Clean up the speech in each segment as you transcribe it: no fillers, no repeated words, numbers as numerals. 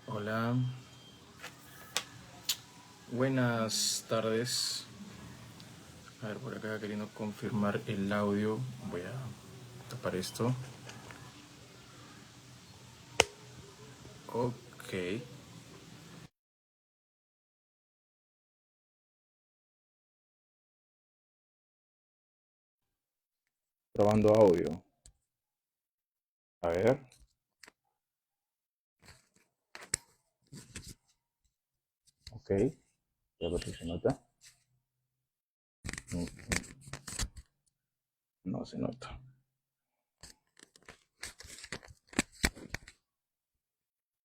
Hola, buenas tardes. A ver, por acá queriendo confirmar el audio. Voy a tapar esto. Ok. Probando audio. A ver. Ok. Ya ver si se nota. No se nota.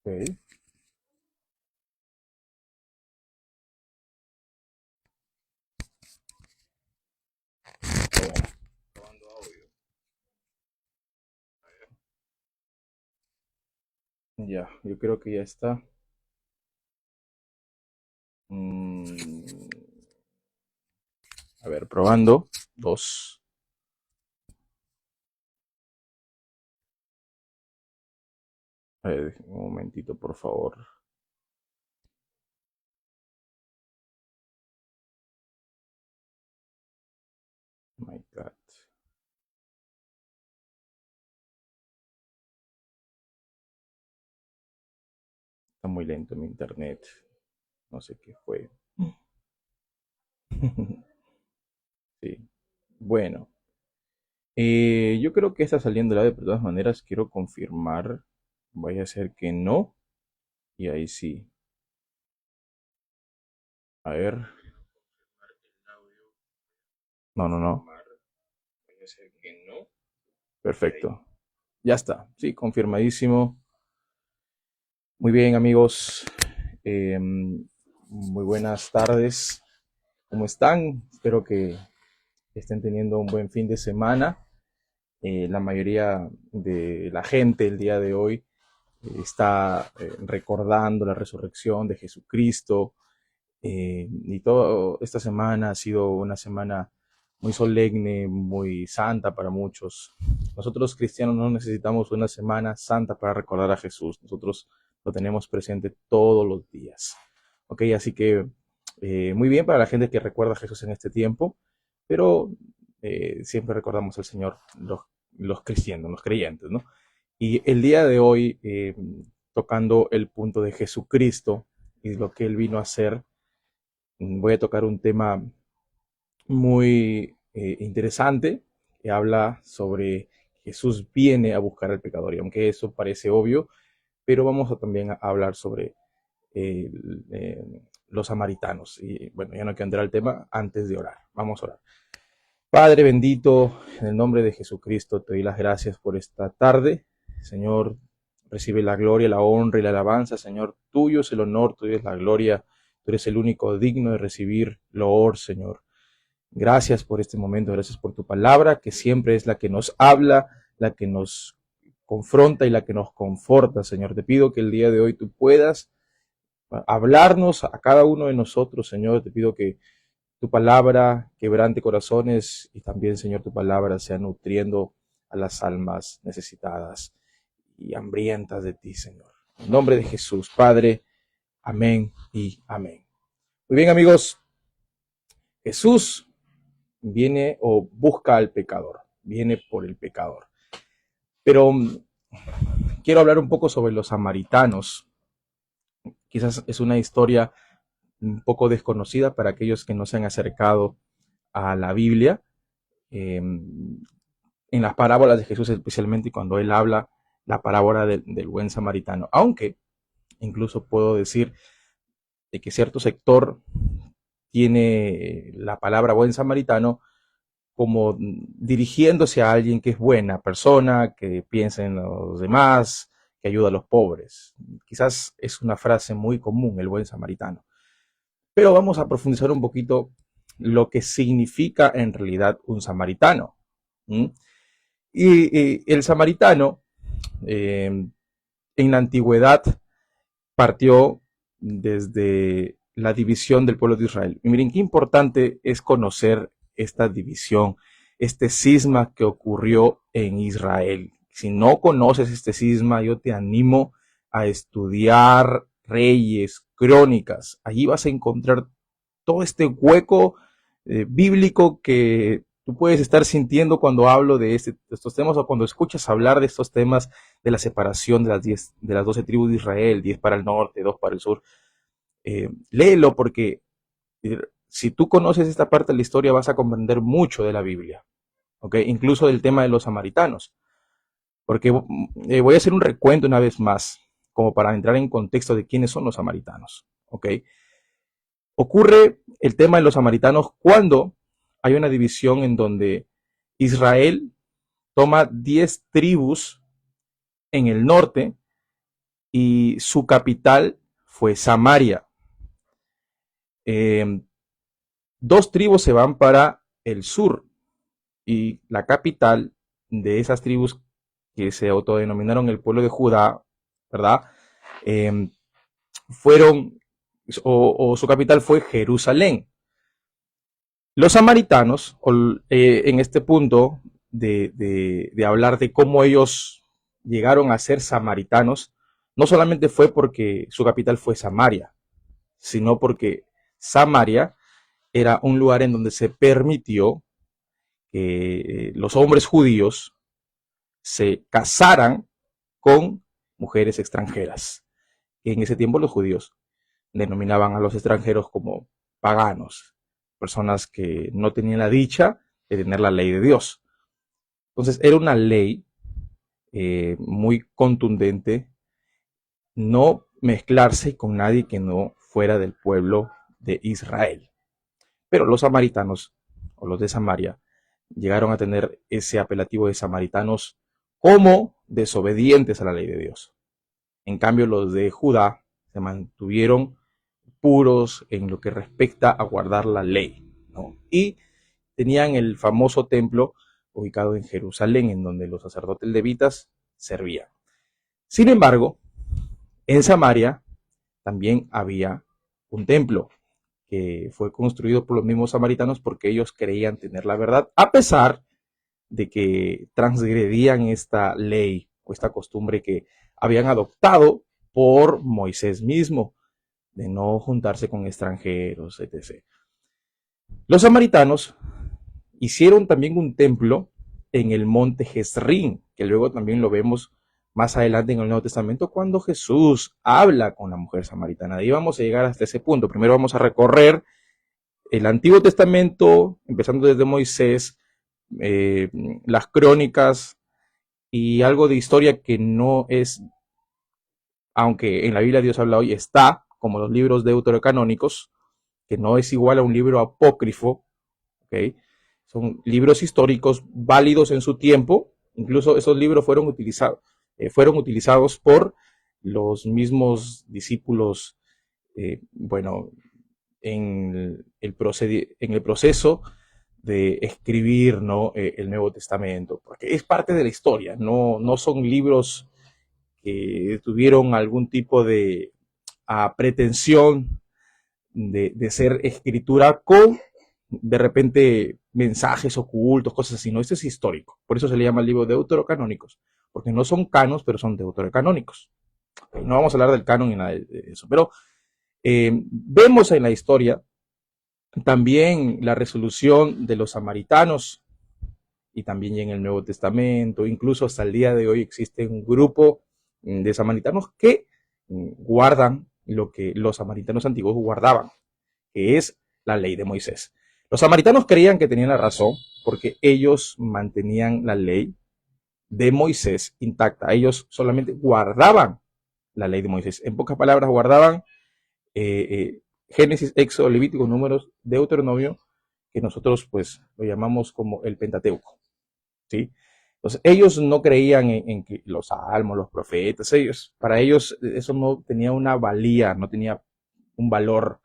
Ok. Bueno, probando audio. Ya, yo creo que ya está. Mm, a ver, probando. Dos. A ver, un momentito, por favor. My God. Está muy lento mi internet. No sé qué fue. Sí. Bueno, yo creo que está saliendo el audio, pero de todas maneras quiero confirmar. Vaya a ser que no. Y ahí sí. A ver. No, no, no. Vaya a ser que no. Perfecto. Ya está. Sí, confirmadísimo. Muy bien, amigos. Muy buenas tardes. ¿Cómo están? Espero que estén teniendo un buen fin de semana. La mayoría de la gente el día de hoy está recordando la resurrección de Jesucristo. Y toda esta semana ha sido una semana muy solemne, muy santa para muchos. Nosotros los cristianos no necesitamos una semana santa para recordar a Jesús. Nosotros lo tenemos presente todos los días. Ok, así que muy bien para la gente que recuerda a Jesús en este tiempo, pero siempre recordamos al Señor, los cristianos, los creyentes, ¿no? Y el día de hoy, tocando el punto de Jesucristo y lo que Él vino a hacer, voy a tocar un tema muy interesante que habla sobre Jesús viene a buscar al pecador. Y aunque eso parece obvio, pero vamos a también a hablar sobre eh, los samaritanos. Y bueno, ya no quiero entrar al tema antes de orar. Vamos a orar. Padre bendito, en el nombre de Jesucristo te doy las gracias por esta tarde. Señor, recibe la gloria, la honra y la alabanza. Señor, tuyo es el honor, tuyo es la gloria. Tú eres el único digno de recibir loor, Señor. Gracias por este momento, gracias por tu palabra, que siempre es la que nos habla, la que nos confronta y la que nos conforta, Señor. Te pido que el día de hoy tú puedas hablarnos a cada uno de nosotros, Señor. Te pido que tu palabra quebrante corazones y también, Señor, tu palabra sea nutriendo a las almas necesitadas y hambrientas de ti, Señor. En nombre de Jesús, Padre, amén y amén. Muy bien, amigos, Jesús viene o busca al pecador, viene por el pecador. Pero quiero hablar un poco sobre los samaritanos. Quizás es una historia un poco desconocida para aquellos que no se han acercado a la Biblia. En las parábolas de Jesús, especialmente cuando él habla la parábola del buen samaritano. Aunque incluso puedo decir de que cierto sector tiene la palabra buen samaritano como dirigiéndose a alguien que es buena persona, que piensa en los demás, que ayuda a los pobres. Quizás es una frase muy común, el buen samaritano. Pero vamos a profundizar un poquito lo que significa en realidad un samaritano. ¿Mm? Y el samaritano en la antigüedad partió desde la división del pueblo de Israel. Y miren qué importante es conocer esta división, este cisma que ocurrió en Israel. Si no conoces este cisma, yo te animo a estudiar Reyes, Crónicas. Allí vas a encontrar todo este hueco bíblico que tú puedes estar sintiendo cuando hablo de estos temas o cuando escuchas hablar de estos temas de la separación de de las 12 tribus de Israel, 10 para el norte, 2 para el sur. Léelo porque si tú conoces esta parte de la historia vas a comprender mucho de la Biblia, ¿ok? Incluso del tema de los samaritanos. Porque voy a hacer un recuento una vez más, como para entrar en contexto de quiénes son los samaritanos, ¿ok? Ocurre el tema de los samaritanos cuando hay una división en donde Israel toma 10 tribus en el norte y su capital fue Samaria. Eh, Dos tribus se van para el sur y la capital de esas tribus que se autodenominaron el pueblo de Judá, ¿verdad? Eh, fueron, o su capital fue Jerusalén. Los samaritanos, en este punto de hablar de cómo ellos llegaron a ser samaritanos, no solamente fue porque su capital fue Samaria, sino porque Samaria era un lugar en donde se permitió que los hombres judíos se casaran con mujeres extranjeras. En ese tiempo los judíos denominaban a los extranjeros como paganos, personas que no tenían la dicha de tener la ley de Dios. Entonces era una ley muy contundente no mezclarse con nadie que no fuera del pueblo de Israel. Pero los samaritanos o los de Samaria llegaron a tener ese apelativo de samaritanos como desobedientes a la ley de Dios. En cambio, los de Judá se mantuvieron puros en lo que respecta a guardar la ley, ¿no? Y tenían el famoso templo ubicado en Jerusalén, en donde los sacerdotes levitas servían. Sin embargo, en Samaria también había un templo que fue construido por los mismos samaritanos porque ellos creían tener la verdad, a pesar de que transgredían esta ley o esta costumbre que habían adoptado por Moisés mismo, de no juntarse con extranjeros, etc. Los samaritanos hicieron también un templo en el monte Jezrín, que luego también lo vemos más adelante en el Nuevo Testamento cuando Jesús habla con la mujer samaritana. Y vamos a llegar hasta ese punto. Primero vamos a recorrer el Antiguo Testamento, empezando desde Moisés, eh, las crónicas y algo de historia que no es, aunque en la Biblia Dios habla hoy, está, como los libros deuterocanónicos, que no es igual a un libro apócrifo, ¿ok? Son libros históricos válidos en su tiempo, incluso esos libros fueron utilizados por los mismos discípulos, bueno, en el proceso de escribir, ¿no? El Nuevo Testamento, porque es parte de la historia, no son libros que tuvieron algún tipo de pretensión de ser escritura con de repente mensajes ocultos, cosas así, no, este es histórico, por eso se le llama el libro deuterocanónicos, porque no son canos, pero son deuterocanónicos. No vamos a hablar del canon ni nada de eso, pero vemos en la historia también la resolución de los samaritanos y también en el Nuevo Testamento, incluso hasta el día de hoy existe un grupo de samaritanos que guardan lo que los samaritanos antiguos guardaban, que es la ley de Moisés. Los samaritanos creían que tenían la razón porque ellos mantenían la ley de Moisés intacta. Ellos solamente guardaban la ley de Moisés. En pocas palabras, guardaban Génesis, Éxodo, Levítico, Números, Deuteronomio, que nosotros pues lo llamamos como el Pentateuco, ¿sí? Entonces ellos no creían en que los salmos, los profetas, para ellos eso no tenía una valía, no tenía un valor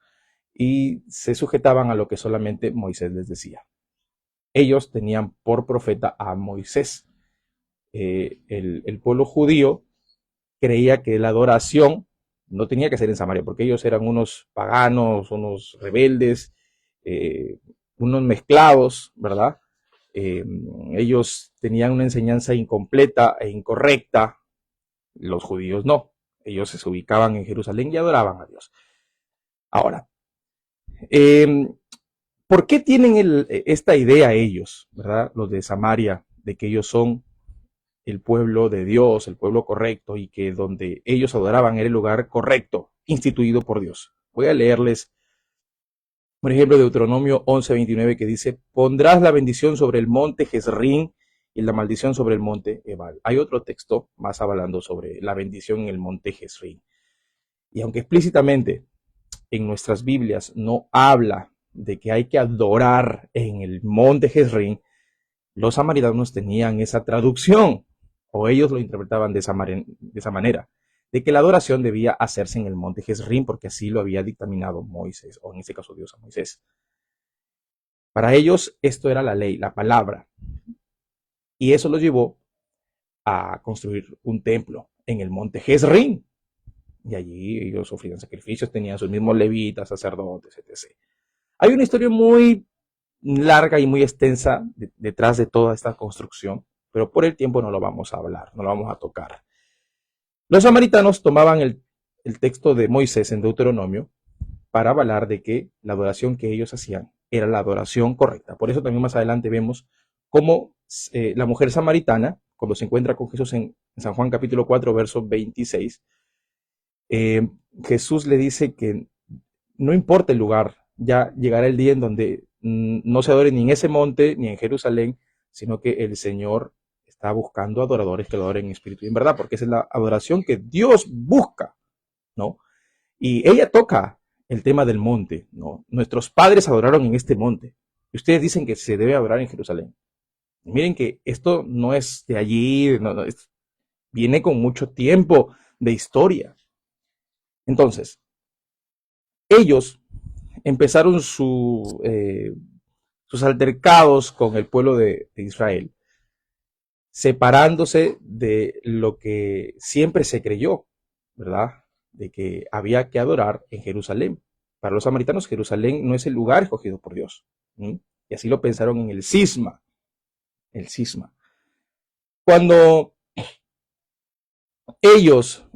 y se sujetaban a lo que solamente Moisés les decía. Ellos tenían por profeta a Moisés. El pueblo judío creía que la adoración no tenía que ser en Samaria, porque ellos eran unos paganos, unos rebeldes, unos mezclados, ¿verdad? Ellos tenían una enseñanza incompleta e incorrecta, los judíos no. ellos se ubicaban en Jerusalén y adoraban a Dios. Ahora, eh, ¿por qué tienen esta idea ellos, ¿verdad? Los de Samaria, de que ellos son el pueblo de Dios, el pueblo correcto, y que donde ellos adoraban era el lugar correcto, instituido por Dios? Voy a leerles, por ejemplo, Deuteronomio 11:29, que dice: pondrás la bendición sobre el monte Jezrín y la maldición sobre el monte Ebal. Hay otro texto más hablando sobre la bendición en el monte Jezrín. Y aunque explícitamente en nuestras Biblias no habla de que hay que adorar en el monte Jezrín, los samaritanos tenían esa traducción, o ellos lo interpretaban de esa manera, de que la adoración debía hacerse en el monte Jezrín, porque así lo había dictaminado Moisés, o en este caso Dios a Moisés. Para ellos esto era la ley, la palabra, y eso los llevó a construir un templo en el monte Jezrín, y allí ellos ofrecían sacrificios, tenían sus mismos levitas, sacerdotes, etc. Hay una historia muy larga y muy extensa detrás de toda esta construcción, pero por el tiempo no lo vamos a hablar, no lo vamos a tocar. Los samaritanos tomaban el texto de Moisés en Deuteronomio para avalar de que la adoración que ellos hacían era la adoración correcta. Por eso también más adelante vemos cómo la mujer samaritana, cuando se encuentra con Jesús en San Juan capítulo 4, verso 26, Jesús le dice que no importa el lugar, ya llegará el día en donde no se adore ni en ese monte ni en Jerusalén, sino que el Señor está buscando adoradores que lo adoren en espíritu y en verdad, porque esa es la adoración que Dios busca, ¿no? Y ella toca el tema del monte, ¿no? Nuestros padres adoraron en este monte, y ustedes dicen que se debe adorar en Jerusalén. Miren que esto no es de allí, no, viene con mucho tiempo de historia. Entonces, ellos empezaron sus altercados con el pueblo de Israel, separándose de lo que siempre se creyó, ¿verdad? De que había que adorar en Jerusalén. Para los samaritanos, Jerusalén no es el lugar escogido por Dios. ¿Sí? Y así lo pensaron en el cisma. El cisma. Cuando ellos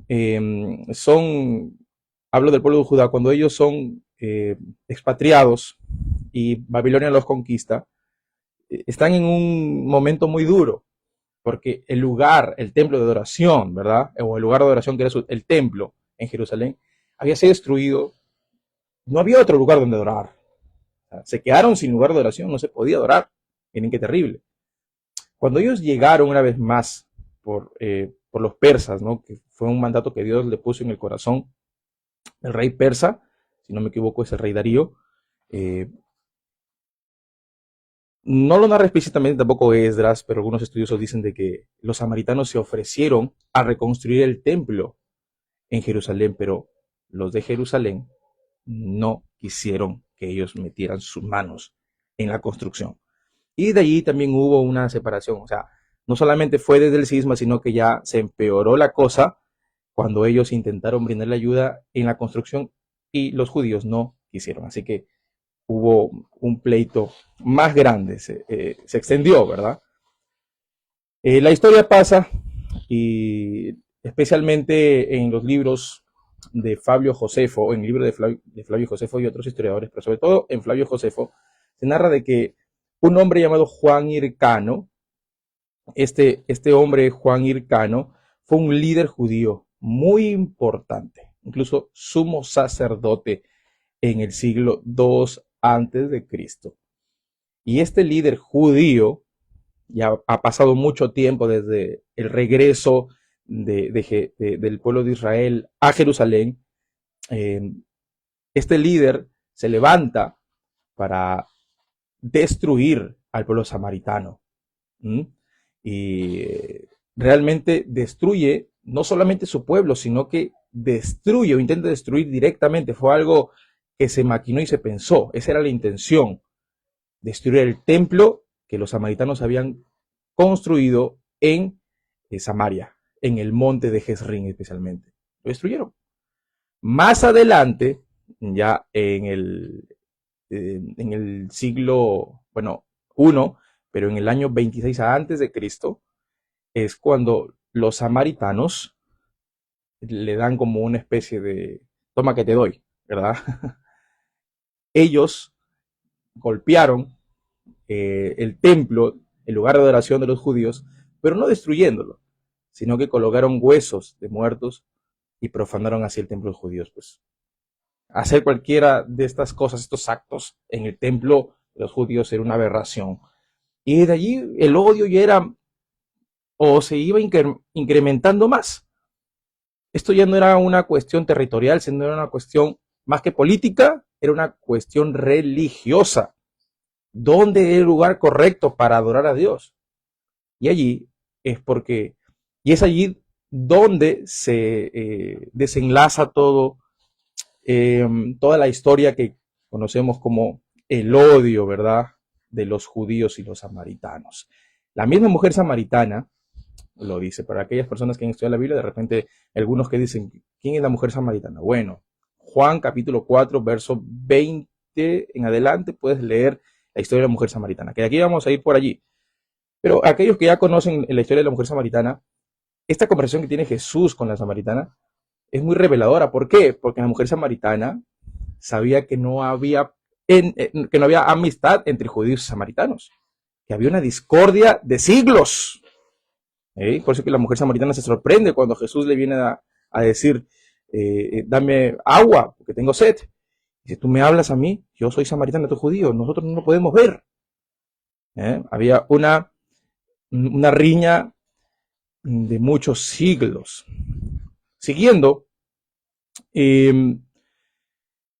hablo del pueblo de Judá, cuando ellos son expatriados y Babilonia los conquista, están en un momento muy duro, porque el lugar, el templo de adoración, ¿verdad? O el lugar de adoración que era el templo en Jerusalén, había sido destruido. No había otro lugar donde adorar. O sea, se quedaron sin lugar de adoración, no se podía adorar. Miren qué terrible. Cuando ellos llegaron una vez más por los persas, ¿no? Que fue un mandato que Dios le puso en el corazón del rey persa, si no me equivoco es el rey Darío. No lo narra explícitamente tampoco Esdras, pero algunos estudiosos dicen de que los samaritanos se ofrecieron a reconstruir el templo en Jerusalén, pero los de Jerusalén no quisieron que ellos metieran sus manos en la construcción. Y de allí también hubo una separación, o sea, no solamente fue desde el cisma, sino que ya se empeoró la cosa cuando ellos intentaron brindarle ayuda en la construcción y los judíos no quisieron. Así que hubo un pleito más grande, se extendió, ¿verdad? La historia pasa y especialmente en los libros de Flavio Josefo, en el libro de Flavio Josefo y otros historiadores, pero sobre todo en Flavio Josefo, se narra de que un hombre llamado Juan Hircano, este hombre Juan Hircano, fue un líder judío muy importante, incluso sumo sacerdote en el siglo II antes de Cristo. Y este líder judío, ya ha pasado mucho tiempo desde el regreso del pueblo de Israel a Jerusalén, este líder se levanta para destruir al pueblo samaritano. Y realmente destruye no solamente su pueblo, sino que destruye o intenta destruir directamente. Fue algo que se maquinó y se pensó. Esa era la intención. Destruir el templo que los samaritanos habían construido en Samaria, en el monte de Jezrín especialmente. Lo destruyeron. Más adelante, ya en el siglo, bueno, 1, pero en el año 26 antes de Cristo, es cuando los samaritanos le dan como una especie de toma que te doy, ¿verdad? Ellos golpearon el templo, el lugar de adoración de los judíos, pero no destruyéndolo, sino que colocaron huesos de muertos y profanaron así el templo de los judíos. Pues hacer cualquiera de estas cosas, estos actos en el templo de los judíos era una aberración. Y de allí el odio ya era, o se iba incrementando más. Esto ya no era una cuestión territorial, sino era una cuestión más que política, era una cuestión religiosa. ¿Dónde es el lugar correcto para adorar a Dios? Y allí es porque, y es allí donde se desenlaza todo, toda la historia que conocemos como el odio, ¿verdad?, de los judíos y los samaritanos. La misma mujer samaritana lo dice. Para aquellas personas que han estudiado la Biblia, de repente algunos que dicen, ¿quién es la mujer samaritana? Bueno, Juan capítulo 4, verso 20 en adelante, puedes leer la historia de la mujer samaritana, que de aquí vamos a ir por allí. Pero aquellos que ya conocen la historia de la mujer samaritana, esta conversación que tiene Jesús con la samaritana es muy reveladora. ¿Por qué? Porque la mujer samaritana sabía que no había amistad entre judíos y samaritanos, que había una discordia de siglos. Por eso que la mujer samaritana se sorprende cuando Jesús le viene a decir, dame agua, porque tengo sed. Dice, tú me hablas a mí, yo soy samaritano, tú judío, nosotros no lo podemos ver. Había una riña de muchos siglos. Siguiendo,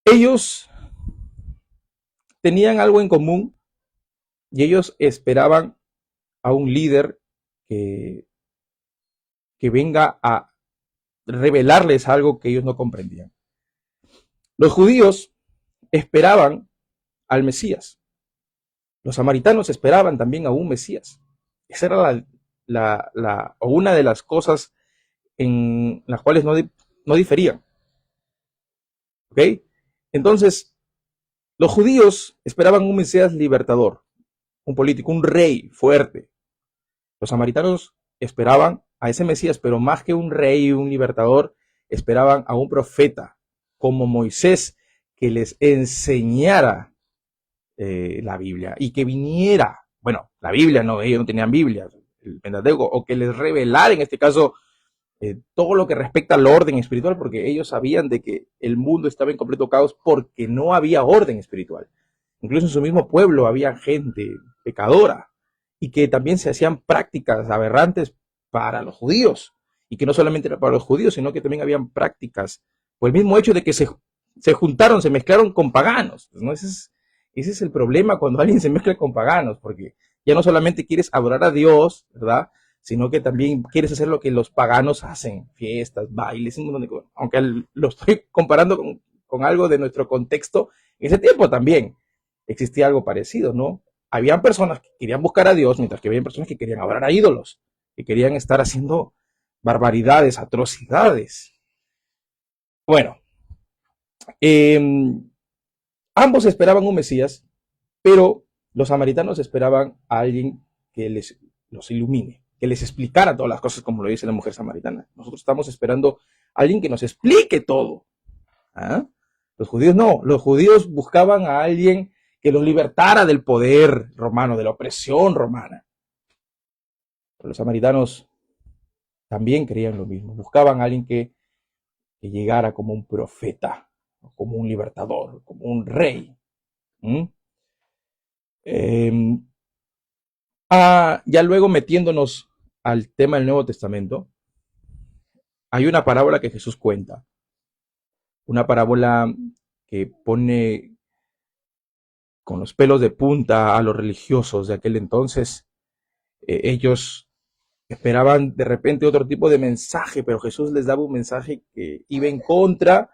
ellos tenían algo en común y ellos esperaban a un líder que venga a revelarles algo que ellos no comprendían. Los judíos esperaban al Mesías. Los samaritanos esperaban también a un Mesías. Esa era una de las cosas en las cuales no diferían. ¿Ok? Entonces, los judíos esperaban un Mesías libertador, un político, un rey fuerte. Los samaritanos esperaban a ese Mesías, pero más que un rey, un libertador, esperaban a un profeta como Moisés que les enseñara la Biblia y que viniera, bueno, la Biblia no, ellos no tenían Biblia, el Pentateuco, o que les revelara en este caso todo lo que respecta al orden espiritual, porque ellos sabían de que el mundo estaba en completo caos porque no había orden espiritual. Incluso en su mismo pueblo había gente pecadora y que también se hacían prácticas aberrantes para los judíos, y que no solamente era para los judíos, sino que también habían prácticas por el mismo hecho de que se juntaron, se mezclaron con paganos. ¿No? Ese es el problema cuando alguien se mezcla con paganos, porque ya no solamente quieres adorar a Dios, ¿verdad?, sino que también quieres hacer lo que los paganos hacen, fiestas, bailes, un montón de cosas. Aunque lo estoy comparando con algo de nuestro contexto, en ese tiempo también existía algo parecido, ¿no? Habían personas que querían buscar a Dios, mientras que había personas que querían adorar a ídolos, que querían estar haciendo barbaridades, atrocidades. Bueno, ambos esperaban un Mesías, pero los samaritanos esperaban a alguien que los ilumine, que les explicara todas las cosas, como lo dice la mujer samaritana. Nosotros estamos esperando a alguien que nos explique todo. ¿Ah? Los judíos no, los judíos buscaban a alguien que los libertara del poder romano, de la opresión romana. Pero los samaritanos también creían lo mismo, buscaban a alguien que llegara como un profeta, como un libertador, como un rey. Ya luego metiéndonos al tema del Nuevo Testamento, hay una parábola que Jesús cuenta, una parábola que pone con los pelos de punta a los religiosos de aquel entonces. Ellos esperaban de repente otro tipo de mensaje, pero Jesús les daba un mensaje que iba en contra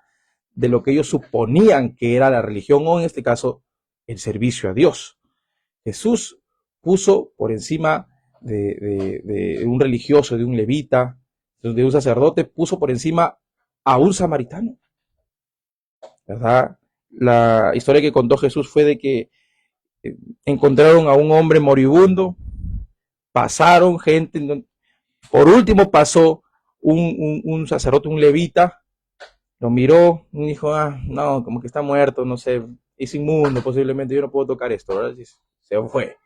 de lo que ellos suponían que era la religión, o en este caso el servicio a Dios. Jesús puso por encima de un religioso, de un levita, de un sacerdote, puso por encima a un samaritano, ¿verdad? La historia que contó Jesús fue de que encontraron a un hombre moribundo, pasaron gente, por último pasó un sacerdote, un levita, lo miró y dijo, no, como que está muerto, no sé, es inmundo posiblemente, yo no puedo tocar esto, ¿verdad? Y se fue.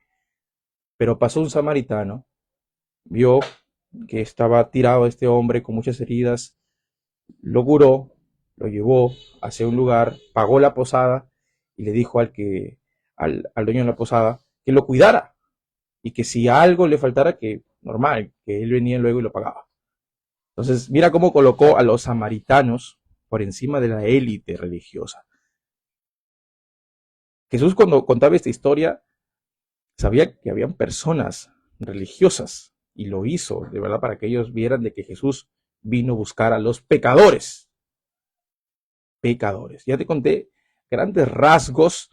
Pero pasó un samaritano, vio que estaba tirado este hombre con muchas heridas, lo curó, lo llevó hacia un lugar, pagó la posada y le dijo al dueño de la posada que lo cuidara y que si algo le faltara, que normal, que él venía luego y lo pagaba. Entonces, mira cómo colocó a los samaritanos por encima de la élite religiosa. Jesús, cuando contaba esta historia, sabía que habían personas religiosas y lo hizo de verdad para que ellos vieran de que Jesús vino a buscar a los pecadores. Pecadores. Ya te conté grandes rasgos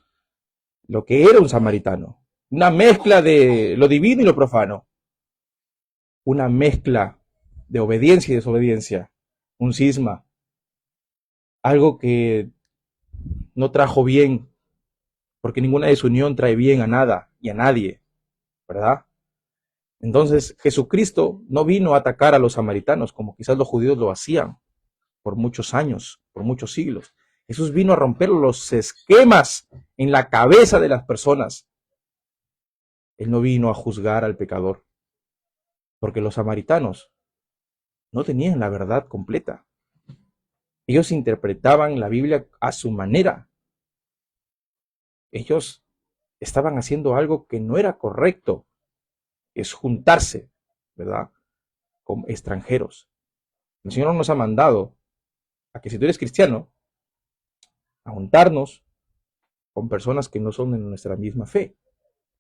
lo que era un samaritano. Una mezcla de lo divino y lo profano. Una mezcla de obediencia y desobediencia. Un cisma. Algo que no trajo bien, porque ninguna desunión trae bien a nada y a nadie, ¿verdad? Entonces, Jesucristo no vino a atacar a los samaritanos como quizás los judíos lo hacían por muchos años, por muchos siglos. Jesús vino a romper los esquemas en la cabeza de las personas. Él no vino a juzgar al pecador, porque los samaritanos no tenían la verdad completa. Ellos interpretaban la Biblia a su manera. Ellos estaban haciendo algo que no era correcto, es juntarse, ¿verdad?, con extranjeros. El Señor nos ha mandado a que si tú eres cristiano, a juntarnos con personas que no son de nuestra misma fe.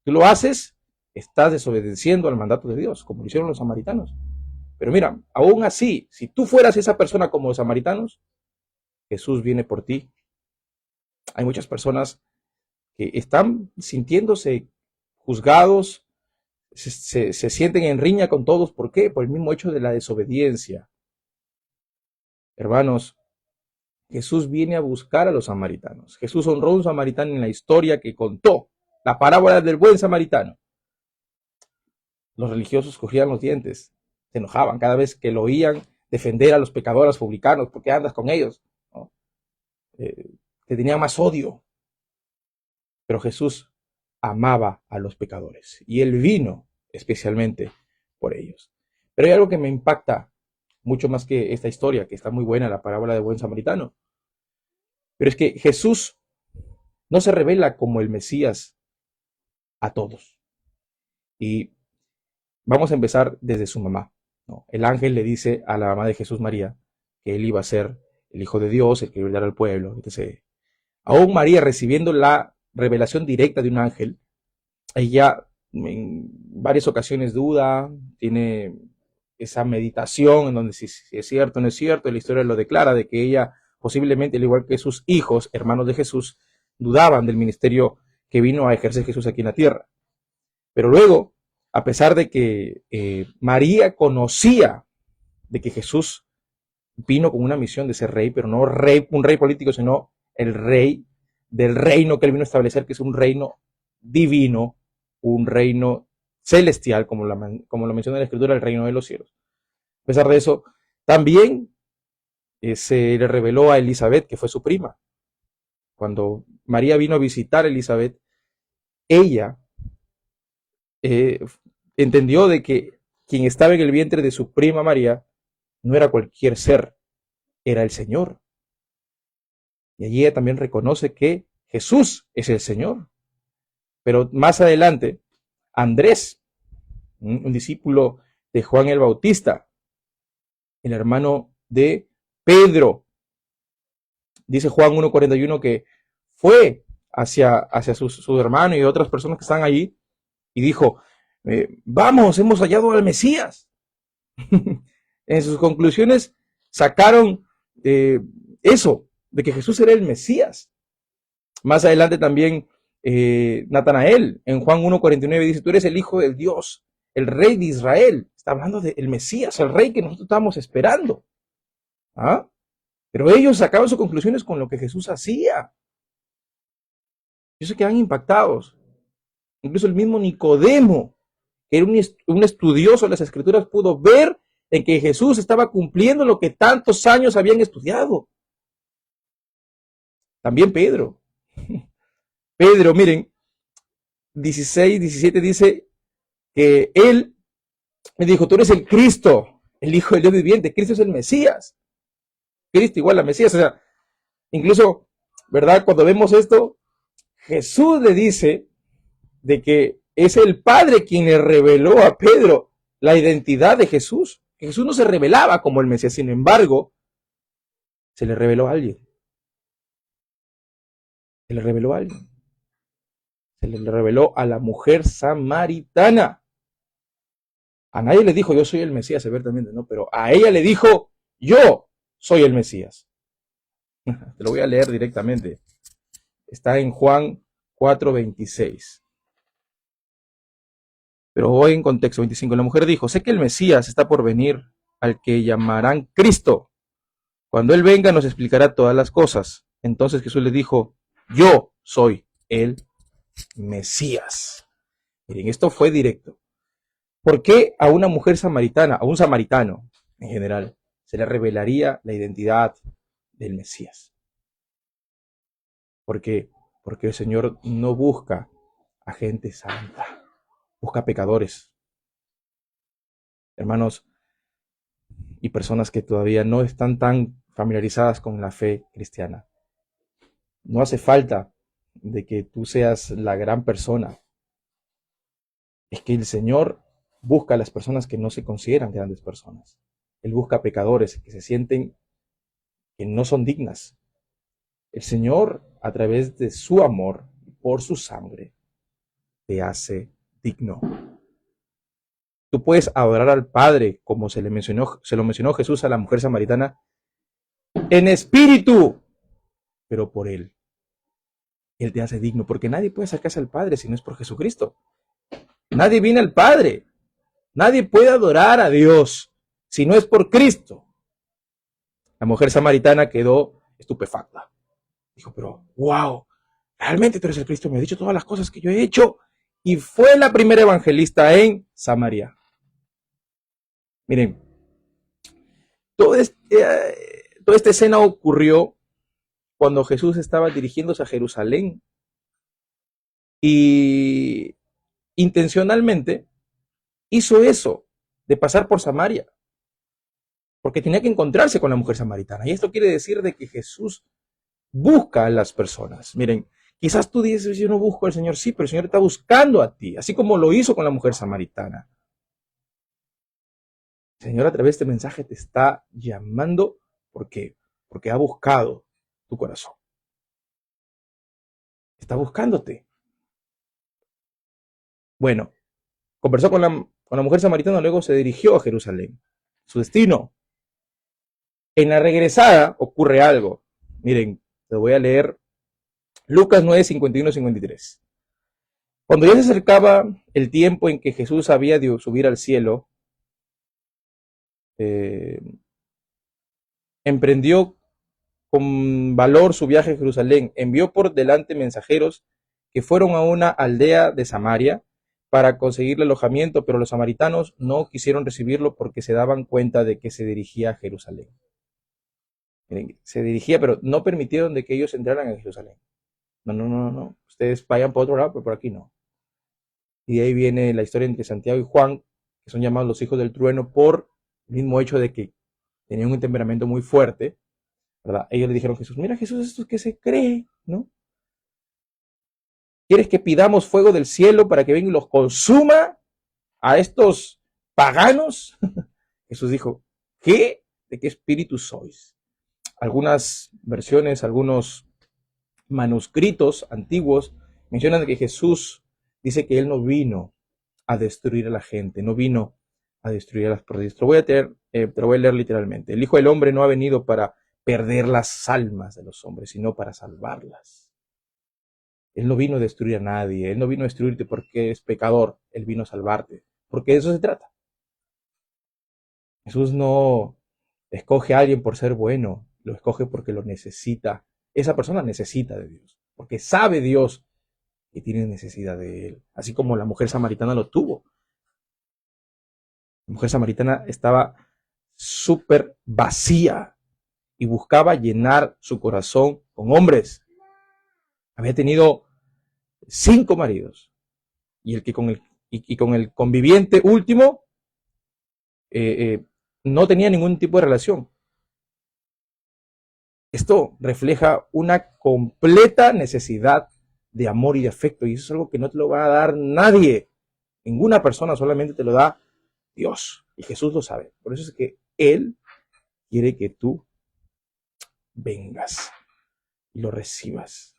Tú lo haces, estás desobedeciendo al mandato de Dios, como lo hicieron los samaritanos. Pero mira, aún así, si tú fueras esa persona como los samaritanos, Jesús viene por ti. Hay muchas personas que están sintiéndose juzgados, se sienten en riña con todos. ¿Por qué? Por el mismo hecho de la desobediencia. Hermanos, Jesús viene a buscar a los samaritanos. Jesús honró a un samaritano en la historia que contó, la parábola del buen samaritano. Los religiosos cogían los dientes, se enojaban cada vez que lo oían defender a los pecadores publicanos. ¿Por qué andas con ellos? ¿No? Que tenían más odio. Pero Jesús amaba a los pecadores y Él vino especialmente por ellos. Pero hay algo que me impacta mucho más que esta historia, que está muy buena, la parábola del buen samaritano. Pero es que Jesús no se revela como el Mesías a todos. Y vamos a empezar desde su mamá, ¿no? El ángel le dice a la mamá de Jesús, María, que él iba a ser el Hijo de Dios, el que iba a dar al pueblo, etc. Aún María, recibiendo la revelación directa de un ángel, ella en varias ocasiones duda, tiene esa meditación en donde si es cierto o no es cierto, la historia lo declara, de que ella posiblemente, al igual que sus hijos, hermanos de Jesús, dudaban del ministerio que vino a ejercer Jesús aquí en la tierra. Pero luego, a pesar de que María conocía de que Jesús vino con una misión de ser rey, pero no un rey político, sino el rey del reino que él vino a establecer, que es un reino divino, un reino celestial, como lo menciona la Escritura, el reino de los cielos. A pesar de eso, también se le reveló a Elizabeth, que fue su prima. Cuando María vino a visitar a Elizabeth, ella entendió de que quien estaba en el vientre de su prima María no era cualquier ser, era el Señor. Y allí ella también reconoce que Jesús es el Señor. Pero más adelante, Andrés, un discípulo de Juan el Bautista, el hermano de Pedro, dice Juan 1:41 que fue hacia su hermano y otras personas que están allí y dijo, vamos, hemos hallado al Mesías. En sus conclusiones sacaron eso, de que Jesús era el Mesías. Más adelante también Natanael, en Juan 1:49 dice, tú eres el Hijo de Dios, el Rey de Israel. Está hablando del Mesías, el Rey que nosotros estábamos esperando. ¿Ah? Pero ellos sacaban sus conclusiones con lo que Jesús hacía. Ellos se quedan impactados. Incluso el mismo Nicodemo, que era un estudioso de las Escrituras, pudo ver en que Jesús estaba cumpliendo lo que tantos años habían estudiado. También Pedro. Pedro, miren, 16, 17 dice que él me dijo, tú eres el Cristo, el Hijo del Dios viviente. Cristo es el Mesías. Cristo igual a Mesías. O sea, incluso, ¿verdad? Cuando vemos esto, Jesús le dice de que es el Padre quien le reveló a Pedro la identidad de Jesús. Jesús no se revelaba como el Mesías, sin embargo, se le reveló a alguien. Se le reveló a alguien. Se le reveló a la mujer samaritana. A nadie le dijo, yo soy el Mesías, abiertamente, ¿no? Pero a ella le dijo, yo soy el Mesías. Te lo voy a leer directamente. Está en Juan 4:26. Pero voy en contexto, 25. La mujer dijo, sé que el Mesías está por venir, al que llamarán Cristo. Cuando Él venga nos explicará todas las cosas. Entonces Jesús le dijo, yo soy el Mesías. Miren, esto fue directo. ¿Por qué a una mujer samaritana, a un samaritano en general, se le revelaría la identidad del Mesías? ¿Por qué? Porque el Señor no busca a gente santa, busca pecadores. Hermanos y personas que todavía no están tan familiarizadas con la fe cristiana. No hace falta de que tú seas la gran persona. Es que el Señor busca a las personas que no se consideran grandes personas. Él busca pecadores que se sienten que no son dignas. El Señor, a través de su amor, por su sangre, te hace digno. Tú puedes adorar al Padre, como se lo mencionó Jesús a la mujer samaritana, en espíritu, pero por Él. Él te hace digno, porque nadie puede acercarse al Padre si no es por Jesucristo. Nadie viene al Padre. Nadie puede adorar a Dios si no es por Cristo. La mujer samaritana quedó estupefacta. Dijo, pero wow, realmente tú eres el Cristo, me has dicho todas las cosas que yo he hecho. Y fue la primera evangelista en Samaria. Miren, toda esta escena ocurrió cuando Jesús estaba dirigiéndose a Jerusalén. Y intencionalmente hizo eso, de pasar por Samaria, porque tenía que encontrarse con la mujer samaritana. Y esto quiere decir de que Jesús busca a las personas. Miren, quizás tú dices, yo no busco al Señor, sí, pero el Señor está buscando a ti, así como lo hizo con la mujer samaritana. El Señor a través de este mensaje te está llamando porque ha buscado tu corazón. Está buscándote. Bueno, conversó con la mujer samaritana, luego se dirigió a Jerusalén. Su destino. En la regresada ocurre algo. Miren, te voy a leer Lucas 9, 51, 53. Cuando ya se acercaba el tiempo en que Jesús había de subir al cielo, emprendió con valor su viaje a Jerusalén. Envió por delante mensajeros que fueron a una aldea de Samaria para conseguirle alojamiento, pero los samaritanos no quisieron recibirlo porque se daban cuenta de que se dirigía a Jerusalén. Miren, se dirigía, pero no permitieron de que ellos entraran a Jerusalén. No. Ustedes vayan por otro lado, pero por aquí no. Y de ahí viene la historia entre Santiago y Juan, que son llamados los hijos del trueno por el mismo hecho de que tenían un temperamento muy fuerte, ¿verdad? Ellos le dijeron a Jesús, mira Jesús, esto es que se cree, ¿no? ¿Quieres que pidamos fuego del cielo para que venga y los consuma a estos paganos? Jesús dijo, ¿qué? ¿De qué espíritu sois? Algunas versiones, algunos manuscritos antiguos mencionan que Jesús dice que Él no vino a destruir a la gente, no vino a destruir a las personas. Te lo voy a leer literalmente. El Hijo del Hombre no ha venido para perder las almas de los hombres, sino para salvarlas. Él no vino a destruir a nadie, Él no vino a destruirte porque es pecador, Él vino a salvarte, porque de eso se trata. Jesús no escoge a alguien por ser bueno, lo escoge porque lo necesita. Esa persona necesita de Dios, porque sabe Dios que tiene necesidad de Él, así como la mujer samaritana lo tuvo. La mujer samaritana estaba súper vacía y buscaba llenar su corazón con hombres. Había tenido 5 maridos y con el conviviente último no tenía ningún tipo de relación. Esto refleja una completa necesidad de amor y de afecto, y eso es algo que no te lo va a dar nadie. Ninguna persona, solamente te lo da Dios, y Jesús lo sabe. Por eso es que Él quiere que tú vengas y lo recibas.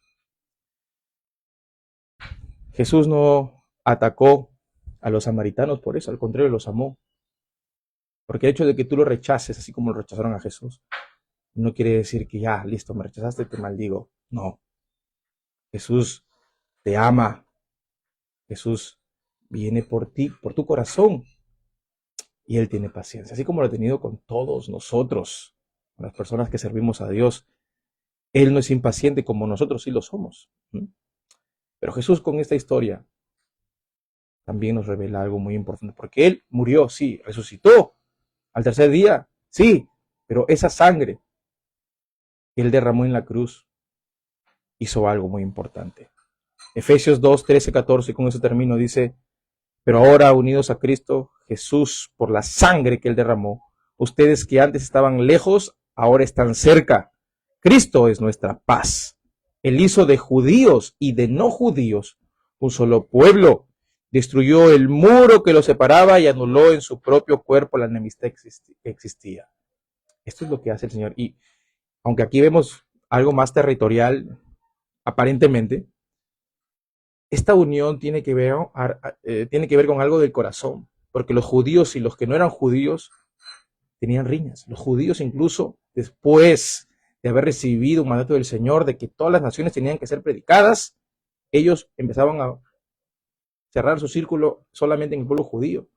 Jesús no atacó a los samaritanos por eso, al contrario, los amó. Porque el hecho de que tú lo rechaces, así como lo rechazaron a Jesús, no quiere decir que ya, listo, me rechazaste, te maldigo. No. Jesús te ama. Jesús viene por ti, por tu corazón. Y Él tiene paciencia, así como lo ha tenido con todos nosotros, con las personas que servimos a Dios. Él no es impaciente como nosotros sí lo somos. Pero Jesús con esta historia también nos revela algo muy importante, porque Él murió, sí, resucitó al tercer día, sí, pero esa sangre que Él derramó en la cruz hizo algo muy importante. Efesios 2, 13, 14, con eso termino, dice: pero ahora, unidos a Cristo Jesús por la sangre que Él derramó, ustedes que antes estaban lejos, ahora están cerca. Cristo es nuestra paz. Él hizo de judíos y de no judíos un solo pueblo. Destruyó el muro que los separaba y anuló en su propio cuerpo la enemistad que existía. Esto es lo que hace el Señor. Y aunque aquí vemos algo más territorial, aparentemente, esta unión tiene que ver con algo del corazón, porque los judíos y los que no eran judíos tenían riñas. Los judíos, incluso después de haber recibido un mandato del Señor de que todas las naciones tenían que ser predicadas, ellos empezaban a cerrar su círculo solamente en el pueblo judío.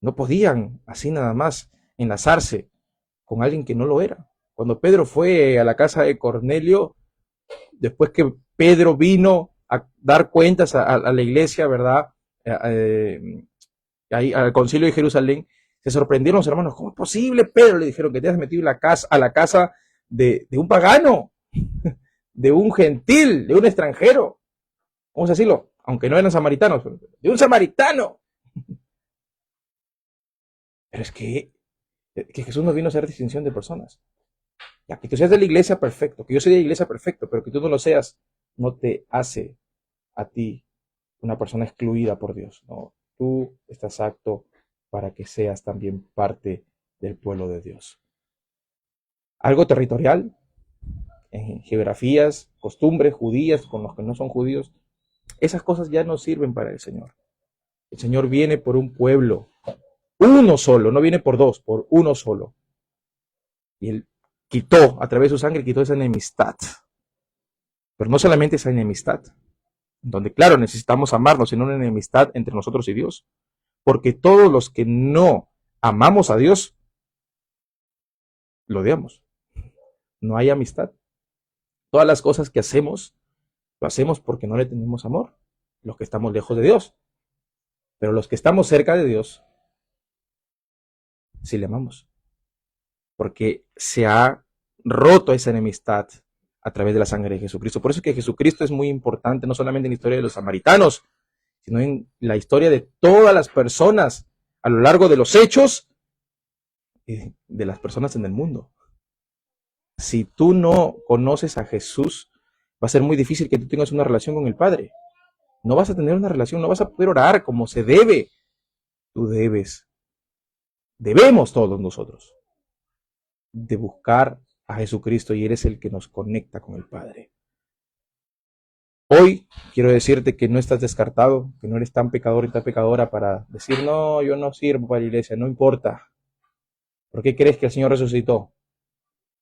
No podían así nada más enlazarse con alguien que no lo era. Cuando Pedro fue a la casa de Cornelio, después que Pedro vino a dar cuentas a la iglesia, ¿verdad? Ahí, al concilio de Jerusalén, se sorprendieron los hermanos. ¿Cómo es posible, Pedro? Le dijeron que te has metido a la casa de un pagano, de un gentil, de un extranjero. Vamos a decirlo, aunque no eran samaritanos, de un samaritano. Pero es que Jesús no vino a hacer distinción de personas. Ya que tú seas de la iglesia, perfecto. Que yo soy de la iglesia, perfecto. Pero que tú no lo seas, no te hace a ti una persona excluida por Dios. No, tú estás apto para que seas también parte del pueblo de Dios. Algo territorial, en geografías, costumbres judías con los que no son judíos, esas cosas ya no sirven para el Señor. El Señor viene por un pueblo, uno solo, no viene por dos, por uno solo. Y Él quitó, a través de su sangre, quitó esa enemistad. Pero no solamente esa enemistad, donde claro, necesitamos amarnos, sino una enemistad entre nosotros y Dios. Porque todos los que no amamos a Dios, lo odiamos. No hay amistad. Todas las cosas que hacemos, lo hacemos porque no le tenemos amor. Los que estamos lejos de Dios. Pero los que estamos cerca de Dios, sí le amamos. Porque se ha roto esa enemistad a través de la sangre de Jesucristo. Por eso es que Jesucristo es muy importante, no solamente en la historia de los samaritanos, sino en la historia de todas las personas a lo largo de los hechos y de las personas en el mundo. Si tú no conoces a Jesús, va a ser muy difícil que tú tengas una relación con el Padre. No vas a tener una relación, no vas a poder orar como se debe. Tú debemos todos nosotros, de buscar a Jesucristo, y eres el que nos conecta con el Padre. Hoy quiero decirte que no estás descartado, que no eres tan pecador y tan pecadora para decir, no, yo no sirvo para la iglesia, no importa. ¿Por qué crees que el Señor resucitó?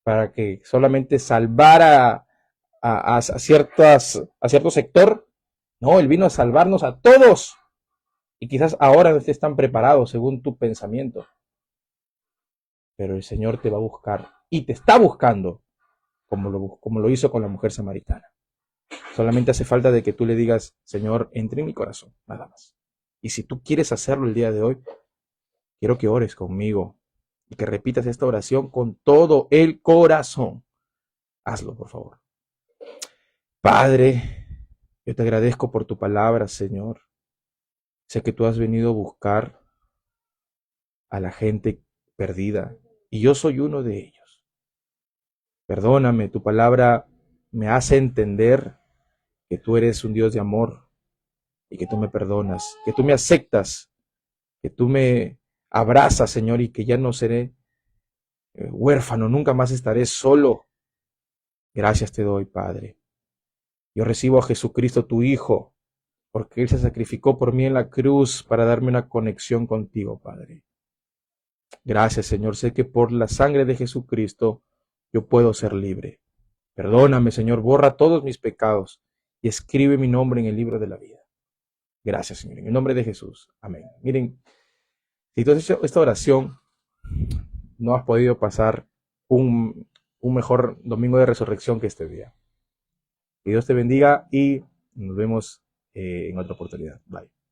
Para que solamente salvara a cierto sector. No, Él vino a salvarnos a todos. Y quizás ahora no estés tan preparado según tu pensamiento. Pero el Señor te va a buscar y te está buscando como lo hizo con la mujer samaritana. Solamente hace falta de que tú le digas, Señor, entre en mi corazón, nada más. Y si tú quieres hacerlo el día de hoy, quiero que ores conmigo y que repitas esta oración con todo el corazón. Hazlo, por favor. Padre, yo te agradezco por tu palabra, Señor. Sé que tú has venido a buscar a la gente perdida y yo soy uno de ellos. Perdóname, tu palabra me hace entender que tú eres un Dios de amor y que tú me perdonas, que tú me aceptas, que tú me abrazas, Señor, y que ya no seré huérfano, nunca más estaré solo. Gracias te doy, Padre. Yo recibo a Jesucristo, tu Hijo, porque Él se sacrificó por mí en la cruz para darme una conexión contigo, Padre. Gracias, Señor. Sé que por la sangre de Jesucristo yo puedo ser libre. Perdóname, Señor. Borra todos mis pecados y escribe mi nombre en el libro de la vida. Gracias, Señor. En el nombre de Jesús. Amén. Miren, si tú has hecho esta oración, no has podido pasar un mejor domingo de resurrección que este día. Que Dios te bendiga y nos vemos en otra oportunidad. Bye.